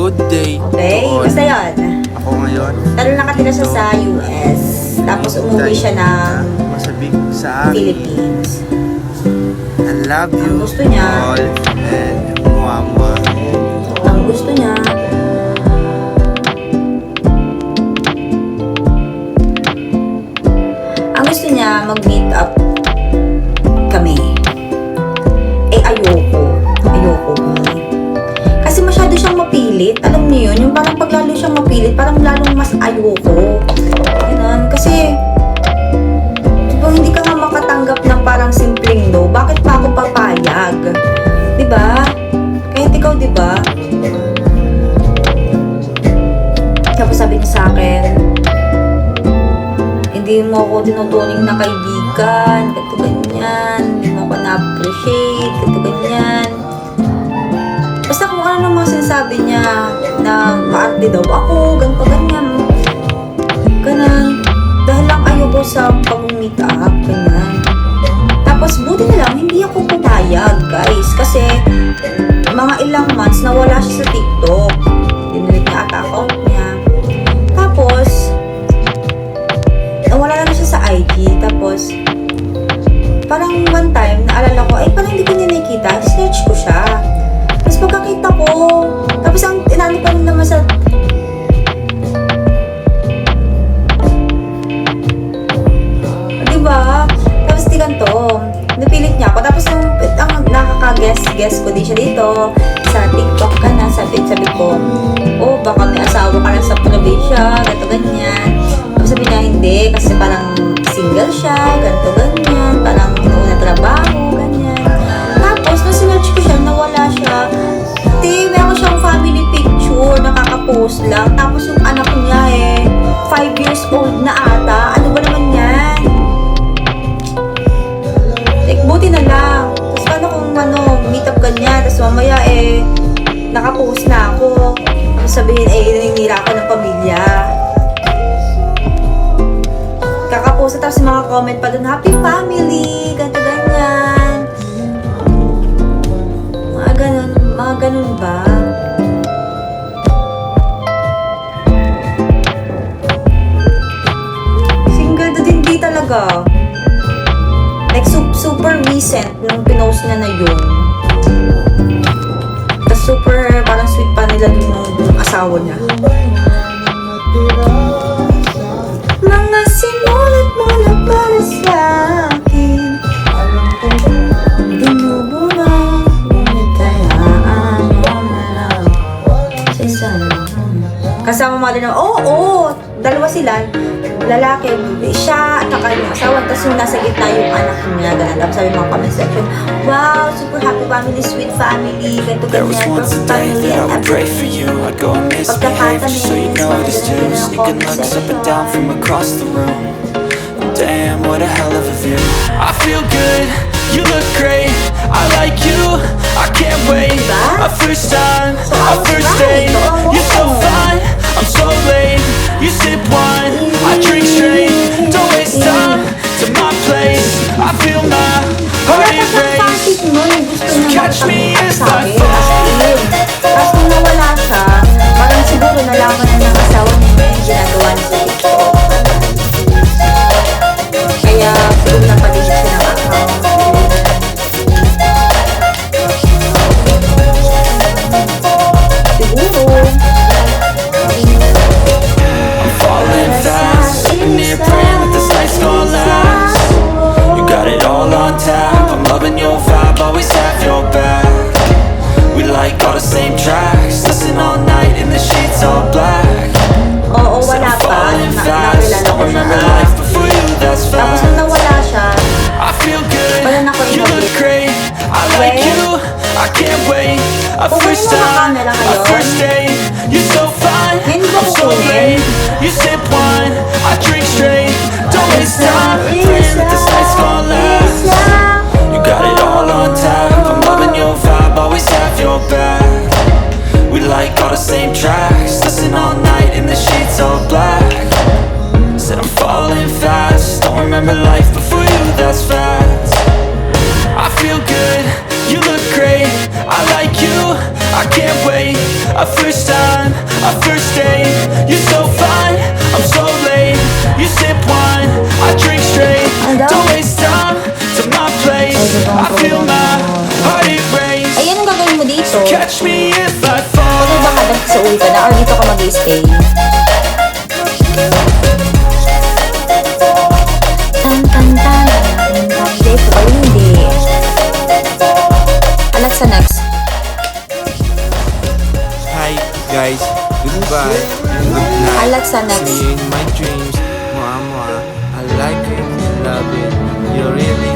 good day Okay, to all. basta yun. Ako ngayon, Pero nakatira siya sa US. Tapos umuwi siya ng masabik sa akin. Philippines. I love you Ang gusto niya. all and mama. Ang gusto niya, mag-meet up kami. Eh, ayoko. Kasi masyado siyang mapilit. Alam niyo yun, yung parang paglalo siyang mapilit, parang lalong mas ayoko. Ganun. Kasi, diba, hindi ka nga makatanggap ng parang simpleng no. Bakit pa ako papayag? Diba? Kahit ikaw, diba? Tapos sabi niya sa akin, hindi mo ako tinuturing na kaibigan, ganito ganyan, hindi mo ako na-appreciate, ganito ganyan. Basta kung ano namang sinasabi niya na maarte daw ako, ganito ganyan. Ganun. Dahil lang ayoko sa pag-meet up, ganyan. Tapos buti na lang, hindi ako pumayag, guys. Kasi mga ilang months nawala siya sa TikTok. Dinulit niya ata account niya. Tapos, nawala na siya sa IG. Tapos, parang one time, naalala ko, ay parang hindi ko niya nakikita. Search ko siya. Tapos pagkakita ko, tapos ang inano pa rin naman sa diba? Tapos di ganito, napilit niya ako. Tapos ang nakaka-guess ko din siya dito sa TikTok ka na, sabi ko, oh baka may asawa ka na sa probinsya, ganito ganyan. Tapos sabi niya hindi, kasi parang single siya, ganito ganyan, parang inuuna trabaho, ganyan. Tapos nung sinerch ko siya, nawala siya. Meron siyang family picture, nakaka-post lang. Tapos yung anak niya 5 years old na ata. Ano ba naman yan? Like, buti na lang. Tapos paano kung meet up ganyan, tapos mamaya naka-post na ako. Tapos sabihin, naninira ka ng pamilya. Kaka-post na, tapos mga comment pa dun, happy family, ganito ganyan. Mga ganun ba? Single na din di talaga. Like, super recent nung pinost niya na yun. Tapos super, parang sweet pa nila din yung asawa niya. Mga sinulat mo na para sa akin, binubura, ngunit kayaan mo malang sa isang kasama mo din na, dalawa sila, lalaki, siya at saka yung asawa, tapos yung nasa gitna yung anak niya, ganun. Tapos sabi mga comment section, wow, super happy family, sweet family, ganito There was ganyan, once a perfect day family, that I and would pray for everything. you. I'd go and misbehave just so you noticed too. Sneaking looks up and down from across the room. Damn, what a hell of a view. I feel good, you look great, I like you, I can't wait. A first time, a first date, you're so fine, I'm so late. You sip wine, I drink straight. Don't waste time to my place. I feel my heart erase. So catch me if I fall. Tapos nung nawala siya, parang siguro nalaman na ng asawa niya yung ginagawa niya sa TikTok. Kaya siguro napalit siya ng account. Siguro. I'm falling fast, sitting here praying that this night's gonna last. You got it all on tap, I'm loving your vibe, always have your back. We like all the same tracks, listen all night in the sheets all black. Oo, Said wala I'm pa. falling fast, Nakilala don't ko remember siya. life before you, that's Tapos nung fast. nawala siya, I feel good, Wala na ako you look inabit. great, I like you, I can't wait. A Kukunin first mo na time, camera a ngayon. first date, you're so fine, Hindi ko I'm so kukunin. late. You sip wine, I drink straight. Don't waste time praying that this night's gonna last. You got it all on tap, I'm loving your vibe, always have your back. We like all the same tracks, listen all night in the sheets all black. Said I'm falling fast, don't remember life before you, that's facts. I feel good, you look great, I like you, I can't wait. Our first time, our first date. You're so fine, I'm so late. You sip wine, I drink straight. Don't waste time to my place. I feel my heart erase. Ayan ang gagawin mo dito. Catch me if I Kung fall. baka nagsuuwi ka na or dito ka mag-stay. Tan. Update ko kayo hindi. Alexa next. Hi guys, goodbye and good night. Alexa next. See you in my dreams. Mwah, mwah. I like it, love it. You really